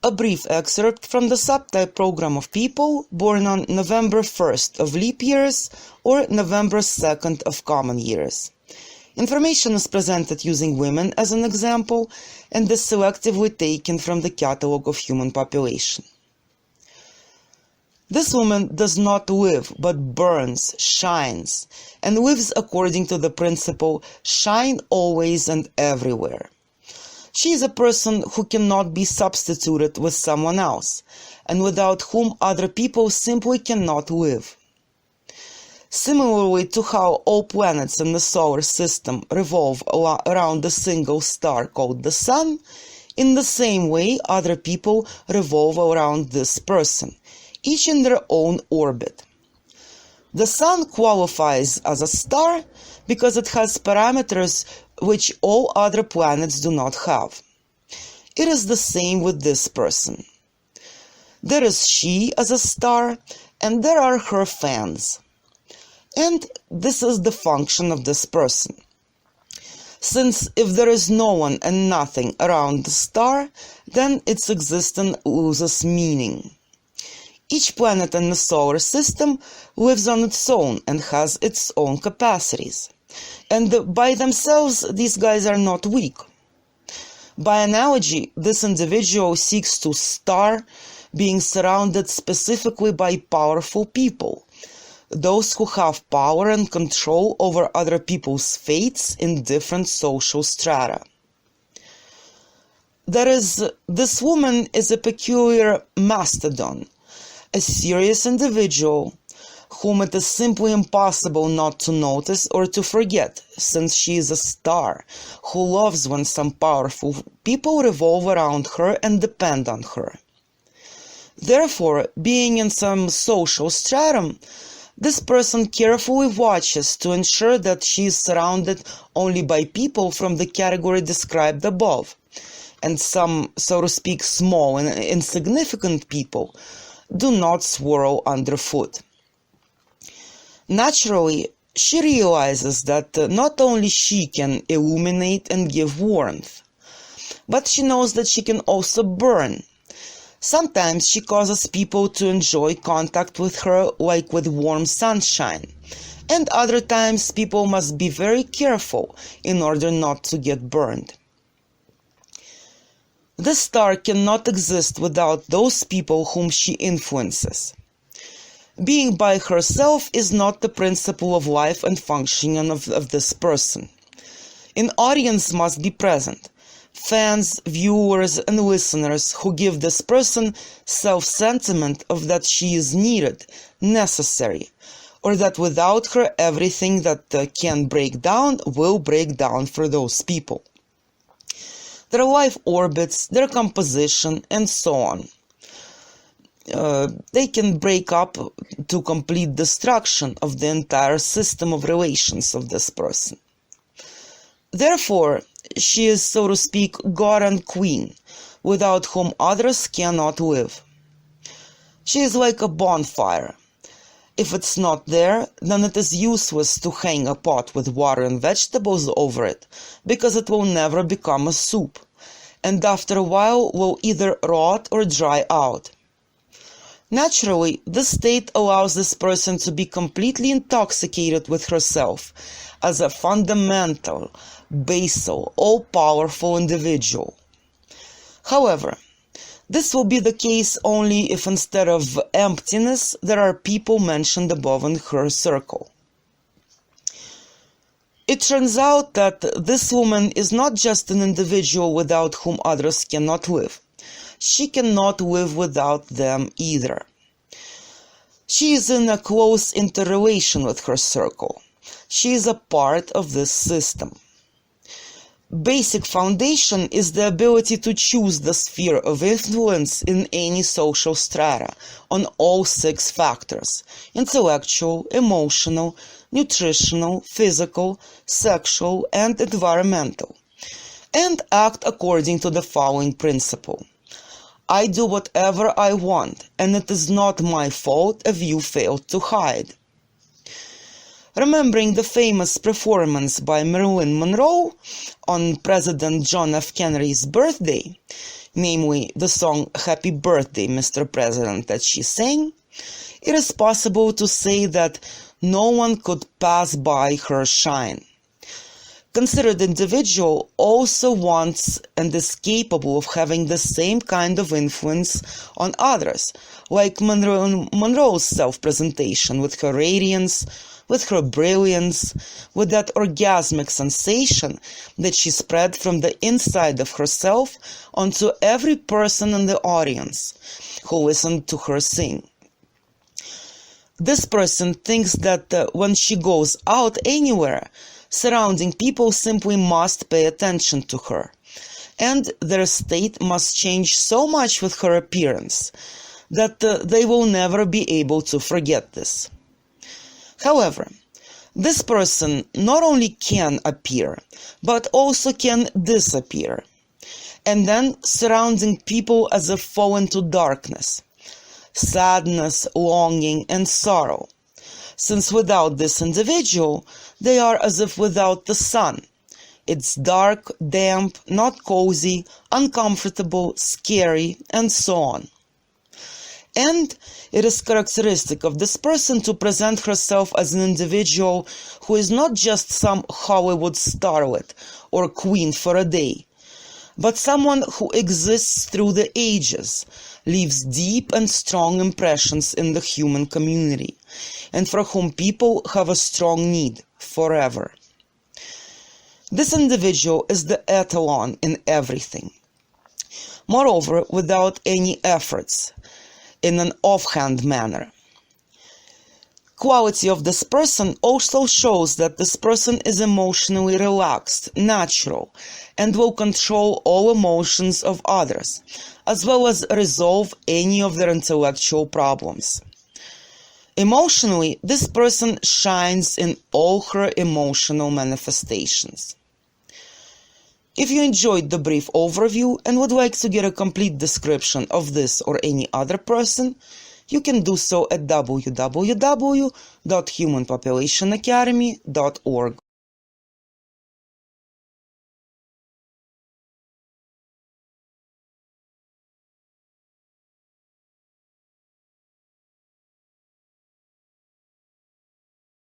A brief excerpt from the subtype program of people born on November 1st of leap years or November 2nd of common years. Information is presented using women as an example and is selectively taken from the Catalogue of Human Population. This woman does not live, but burns, shines, and lives according to the principle, shine always and everywhere. She is a person who cannot be substituted with someone else, and without whom other people simply cannot live. Similarly to how all planets in the solar system revolve around a single star called the Sun, in the same way other people revolve around this person, each in their own orbit. The Sun qualifies as a star because it has parameters which all other planets do not have. It is the same with this person. There is she as a star, and there are her fans. And this is the function of this person. Since if there is no one and nothing around the star, then its existence loses meaning. Each planet in the solar system lives on its own and has its own capacities. And by themselves, these guys are not weak. By analogy, this individual seeks to star, being surrounded specifically by powerful people, those who have power and control over other people's fates in different social strata. This woman is a peculiar mastodon, a serious individual whom it is simply impossible not to notice or to forget, since she is a star who loves when some powerful people revolve around her and depend on her. Therefore, being in some social stratum, this person carefully watches to ensure that she is surrounded only by people from the category described above, and some, so to speak, small and insignificant people do not swirl underfoot. Naturally, she realizes that not only she can illuminate and give warmth, but she knows that she can also burn. Sometimes she causes people to enjoy contact with her like with warm sunshine, and other times people must be very careful in order not to get burned. The star cannot exist without those people whom she influences. Being by herself is not the principle of life and functioning of this person. An audience must be present, fans, viewers, and listeners who give this person self-sentiment of that she is needed, necessary, or that without her everything that can break down will break down for those people. Their life orbits, their composition, and so on. They can break up to complete destruction of the entire system of relations of this person. Therefore, she is, so to speak, God and Queen, without whom others cannot live. She is like a bonfire. If it's not there, then it is useless to hang a pot with water and vegetables over it, because it will never become a soup, and after a while will either rot or dry out. Naturally, this state allows this person to be completely intoxicated with herself as a fundamental, basal, all-powerful individual. However, this will be the case only if instead of emptiness, there are people mentioned above in her circle. It turns out that this woman is not just an individual without whom others cannot live. She cannot live without them either. She is in a close interrelation with her circle. She is a part of this system. Basic foundation is the ability to choose the sphere of influence in any social strata on all 6 factors: intellectual, emotional, nutritional, physical, sexual, and environmental, and act according to the following principle. I do whatever I want, and it is not my fault if you fail to hide. Remembering the famous performance by Marilyn Monroe on President John F. Kennedy's birthday, namely the song Happy Birthday, Mr. President that she sang, it is possible to say that no one could pass by her shine. Considered individual also wants and is capable of having the same kind of influence on others, like Monroe's self-presentation with her radiance, with her brilliance, with that orgasmic sensation that she spread from the inside of herself onto every person in the audience who listened to her sing. This person thinks that when she goes out anywhere, surrounding people simply must pay attention to her, and their state must change so much with her appearance that they will never be able to forget this. However, this person not only can appear, but also can disappear, and then surrounding people as if fall into darkness, sadness, longing, and sorrow, since without this individual, they are as if without the sun. It's dark, damp, not cozy, uncomfortable, scary, and so on. And it is characteristic of this person to present herself as an individual who is not just some Hollywood starlet or queen for a day, but someone who exists through the ages, leaves deep and strong impressions in the human community, and for whom people have a strong need forever. This individual is the etalon in everything. Moreover, without any efforts, in an offhand manner. Quality of this person also shows that this person is emotionally relaxed, natural, and will control all emotions of others, as well as resolve any of their intellectual problems. Emotionally, this person shines in all her emotional manifestations. If you enjoyed the brief overview and would like to get a complete description of this or any other person, you can do so at www.humanpopulationacademy.org.